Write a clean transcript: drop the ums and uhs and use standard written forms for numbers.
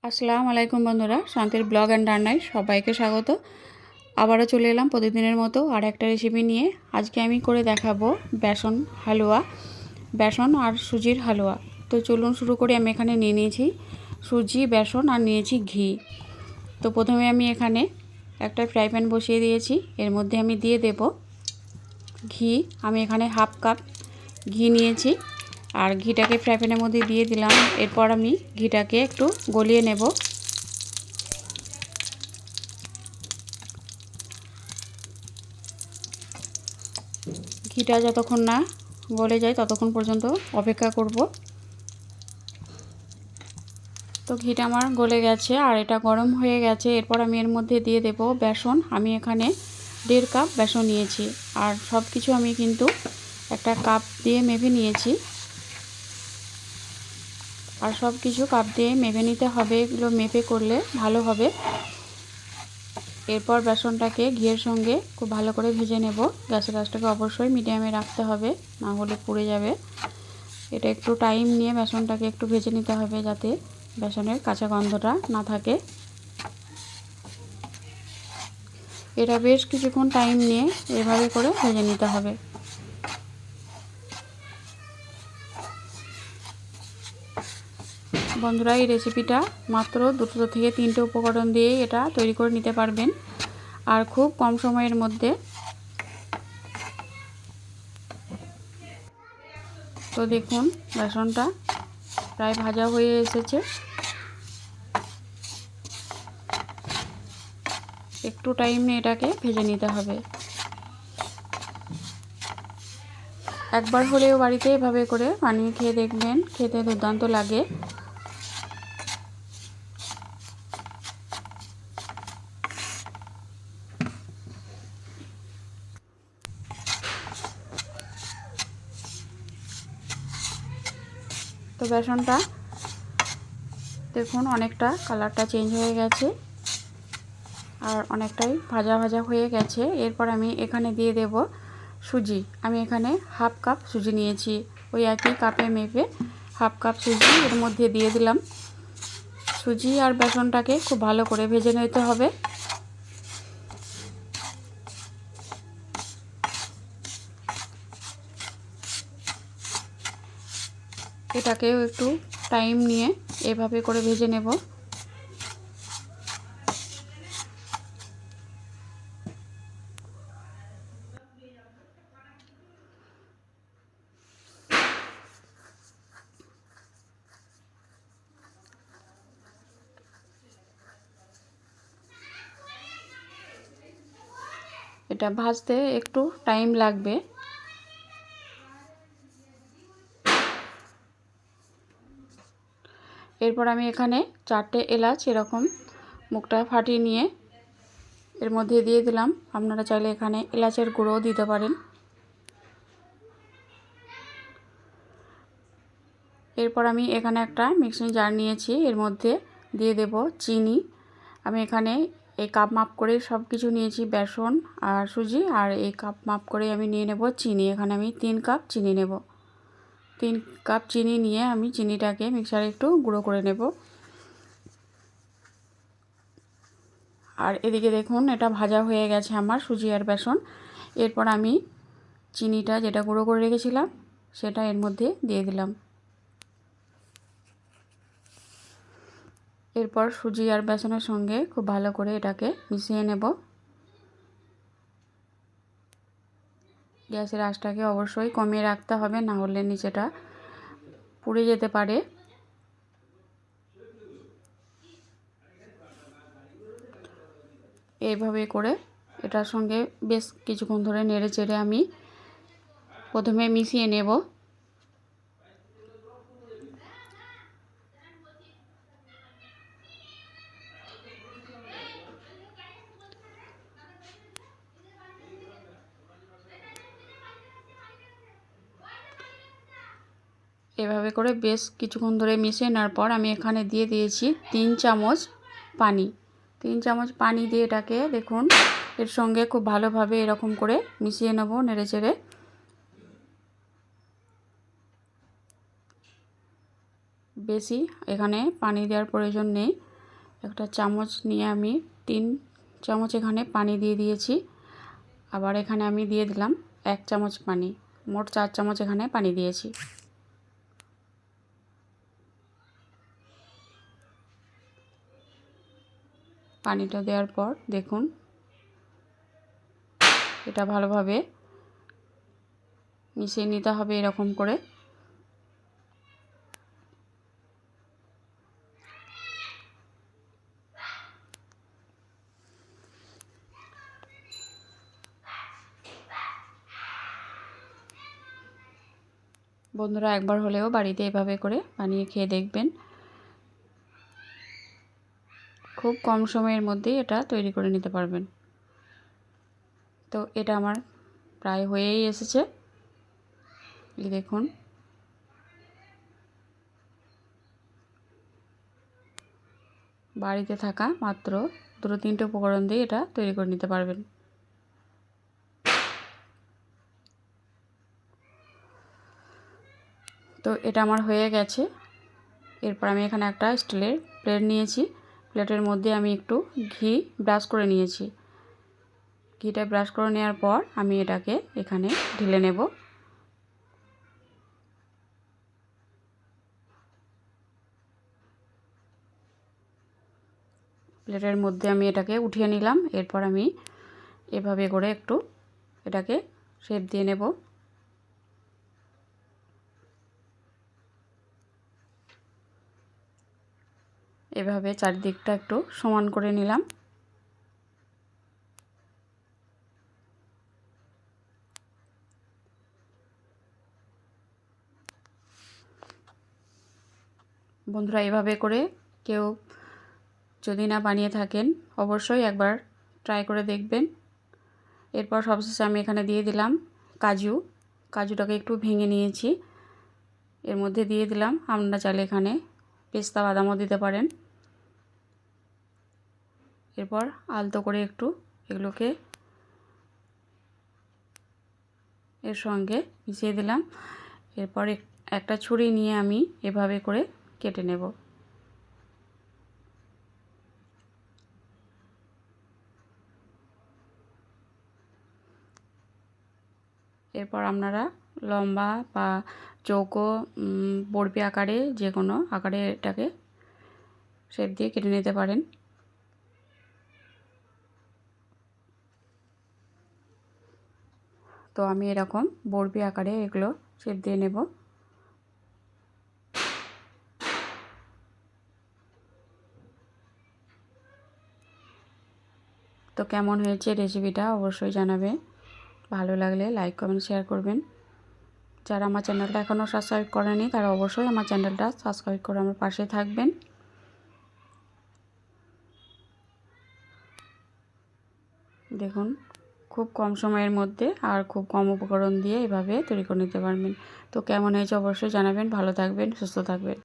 আসসালামু আলাইকুম বন্ধুরা, শান্তির ব্লগ অ্যান্ড রান্নায় সবাইকে স্বাগত। আবারও চলে এলাম প্রতিদিনের মতো আর একটা রেসিপি নিয়ে। আজকে আমি করে দেখাবো বেসন হালুয়া, বেসন আর সুজির হালুয়া। তো চলুন শুরু করি। আমি এখানে নিয়ে নিয়েছি সুজি, বেসন আর নিয়েছি ঘি। তো প্রথমে আমি এখানে একটা ফ্রাই প্যান বসিয়ে দিয়েছি। এর মধ্যে আমি দিয়ে দেব ঘি। আমি এখানে হাফ কাপ ঘি নিয়েছি আর ঘিটাকে ফ্রাই প্যানের মধ্যে দিয়ে দিলাম। এরপর আমি ঘিটাকে একটু গলিয়ে নেব। ঘিটা যতক্ষণ না গলে যায় ততক্ষণ পর্যন্ত অপেক্ষা করব। তো ঘিটা আমার গলে গেছে আর এটা গরম হয়ে গেছে। এরপর আমি এর মধ্যে দিয়ে দেব বেসন। আমি এখানে 1.5 কাপ বেসন নিয়েছি আর সব কিছু আমি কিন্তু একটা কাপ দিয়ে মেপে নিয়েছি। আর সব কিছু কাপ দিয়ে মেপে নিতে হবে, এগুলো মেপে করলে ভালো হবে। এরপর বেসনটাকে ঘিয়ের সঙ্গে খুব ভালো করে ভেজে নেব। গ্যাসের আঁচটাকে অবশ্যই মিডিয়ামে রাখতে হবে, না হলে পুড়ে যাবে। এটা একটু টাইম নিয়ে বেসনটাকে একটু ভেজে নিতে হবে যাতে বেসনের কাঁচা গন্ধটা না থাকে। এটা বেশ কিছুক্ষণ টাইম নিয়ে এভাবে করে ভেজে নিতে হবে। বন্ধুরা, এই রেসিপিটা মাত্র 2 থেকে 3টে উপকরণ দিয়েই এটা তৈরি করে নিতে পারবেন আর খুব কম সময়ের মধ্যে। তো দেখুন, বেসনটা প্রায় ভাজা হয়ে এসেছে। একটু টাইম নিয়ে এটাকে ভেজে নিতে হবে। একবার হলেও বাড়িতে এভাবে করে বানিয়ে খেয়ে দেখবেন, খেতে দুর্দান্ত লাগে। তো বেসনটা দেখুন অনেকটা কালারটা চেঞ্জ হয়ে গেছে আর অনেকটাই ভাজা ভাজা হয়ে গেছে। এরপর আমি এখানে দিয়ে দেব সুজি। আমি এখানে হাফ কাপ সুজি নিয়েছি, ওই একই কাপে মেপে হাফ কাপ সুজি এর মধ্যে দিয়ে দিলাম। সুজি আর বেসনটাকে খুব ভালো করে ভেজে নিতে হবে। এটাকেও একটু টাইম নিয়ে এভাবে করে ভেজে নেব। এটা ভাজতে একটু টাইম লাগবে। এরপর আমি এখানে 4টে এলাচ এরকম মুখটা ফাটিয়ে নিয়ে এর মধ্যে দিয়ে দিলাম। আপনারা চাইলে এখানে এলাচের গুঁড়োও দিতে পারেন। এরপর আমি এখানে একটা মিক্সিং জার নিয়েছি, এর মধ্যে দিয়ে দেব চিনি। আমি এখানে এই কাপ মাপ করে সব কিছু নিয়েছি, বেসন আর সুজি, আর এই কাপ মাপ করে আমি নিয়ে নেব চিনি। এখানে আমি 3 কাপ চিনি নেব। 3 কাপ চিনি নিয়ে আমি চিনিটাকে মিক্সারে একটু গুঁড়ো করে নেব। আর এদিকে দেখুন এটা ভাজা হয়ে গেছে আমার সুজি আর বেসন। এরপর আমি চিনিটা যেটা গুঁড়ো করে রেখেছিলাম সেটা এর মধ্যে দিয়ে দিলাম। এরপর সুজি আর বেসনের সঙ্গে খুব ভালো করে এটাকে মিশিয়ে নেব। গ্যাসের আঁচটাকে অবশ্যই কমিয়ে রাখতে হবে, না হলে নিচেটা পুড়ে যেতে পারে। এইভাবে করে এটার সঙ্গে বেশ কিছুক্ষণ ধরে নেড়ে চেড়ে আমি প্রথমে মিশিয়ে নেব। এভাবে করে বেশ কিছুক্ষণ ধরে মিশিয়ে নেওয়ার পর আমি এখানে দিয়ে দিয়েছি 3 চামচ পানি। 3 চামচ পানি দিয়ে এটাকে দেখুন এর সঙ্গে খুব ভালোভাবে এরকম করে মিশিয়ে নেব নেড়ে চেড়ে। বেশি এখানে পানি দেওয়ার প্রয়োজন নেই। একটা চামচ নিয়ে আমি 3 চামচ এখানে পানি দিয়ে দিয়েছি। আবার এখানে আমি দিয়ে দিলাম 1 চামচ পানি, মোট 4 চামচ এখানে পানি দিয়েছি। পানিটা দেওয়ার পর দেখুন এটা ভালোভাবে মিশিয়ে নিতে হবে এরকম করে। বন্ধুরা একবার হলেও বাড়িতে এভাবে করে বানিয়ে খেয়ে দেখবেন। খুব কম সময়ের মধ্যেই এটা তৈরি করে নিতে পারবেন। তো এটা আমার প্রায় হয়েই এসেছে, এই দেখুন। বাড়িতে থাকা মাত্র 2-3টে উপকরণ দিয়ে এটা তৈরি করে নিতে পারবেন। তো এটা আমার হয়ে গেছে। এরপর আমি এখানে একটা স্টিলের প্লেট নিয়েছি। প্লেটের মধ্যে আমি একটু ঘি ব্রাশ করে নিয়েছি। ঘিটা ব্রাশ করে নেওয়ার পর আমি এটাকে এখানে ঢেলে নেব। প্লেটের মধ্যে আমি এটাকে উঠিয়ে নিলাম। এরপর আমি এভাবে করে একটু এটাকে শেপ দিয়ে নেব। এভাবে চারদিকটা একটু সমান করে নিলাম। বন্ধুরা এভাবে করে কেউ যদি না বানিয়ে থাকেন অবশ্যই একবার ট্রাই করে দেখবেন। এরপর সবশেষে আমি এখানে দিয়ে দিলাম কাজু। কাজুটাকে একটু ভেঙে নিয়েছি, এর মধ্যে দিয়ে দিলাম। আপনারা চাইলে এখানে পেস্তা বাদামও দিতে পারেন। এরপর আলতো করে একটু এগুলোকে এর সঙ্গে মিশিয়ে দিলাম। এরপর একটা ছুরি নিয়ে আমি এভাবে করে কেটে নেব। এরপর আপনারা লম্বা বা চৌকো বরফি আকারে যে কোনো আকারে এটাকে শেপ দিয়ে কেটে নিতে পারেন। তো আমি এরকম বরফি আকারে এগুলো শেপ দিয়ে নেব। তো কেমন হয়েছে রেসিপিটা অবশ্যই জানাবেন। ভালো লাগলে লাইক কমেন্ট শেয়ার করবেন। যারা আমার চ্যানেলটা এখনও সাবস্ক্রাইব করেনি তারা অবশ্যই আমার চ্যানেলটা সাবস্ক্রাইব করে আমার পাশে থাকবেন। দেখুন খুব কম সময়ের মধ্যে আর খুব কম উপকরণ দিয়ে এভাবে তৈরি করে নিতে পারবেন। তো কেমন হয়েছে অবশ্যই জানাবেন। ভালো থাকবেন, সুস্থ থাকবেন।